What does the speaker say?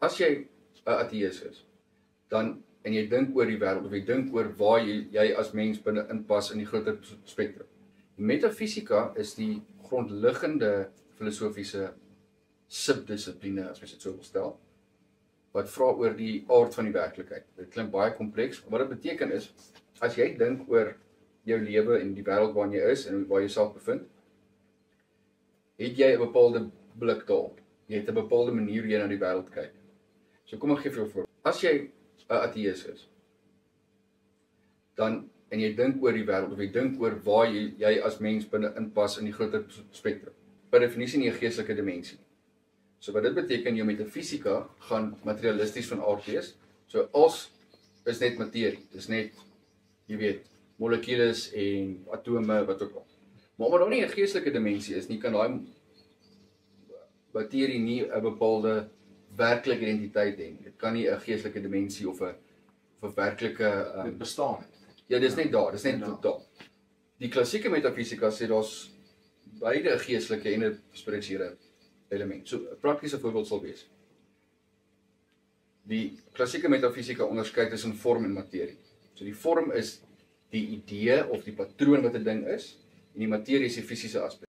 As jy 'n ateïs is, dan en jy dink oor die wêreld of jy dink oor waar jy as mens binne inpas in die groter spektrum. Metafisika is die grondliggende filosofiese subdissipline, as mens dit so wil stel, wat vra oor die aard van die werklikheid. Dit klink baie kompleks. Wat dit beteken is, as jy dink oor jou lewe en die wêreld waarin jy is en waar jy jouself bevind, het jy 'n bepaalde blik daarop. Jy het 'n bepaalde manier hoe jy na die wêreld kyk. So kom ek gee vir jou 'n voorbeeld. As jy 'n ateïs is, dan en jy dink oor die wêreld of jy dink oor waar jy as mens binne inpas in die groter spektrum. Per definisie nie 'n geestelike dimensie. So wat dit beteken, jou metafisika gaan materialisties van aard wees. So als is net materie, dis net, jy weet, molekules en atome, wat ook al. Maar omdat daar nie 'n geestelike dimensie is nie, kan daai materie nie 'n bepaalde werklike identiteit hê. Dit kan nie 'n geestelike dimensie of 'n werklike Dit bestaan nie. Ja, dis net daar, dis net totaal. Die klassieke metafisika sê daar's beide 'n geestelike en 'n spirituele element. So 'n praktiese voorbeeld sal wees. Die klassieke metafisika onderskei tussen vorm en materie. So die vorm is die idee of die patroon wat 'n ding is, en die materie is die fisiese aspek.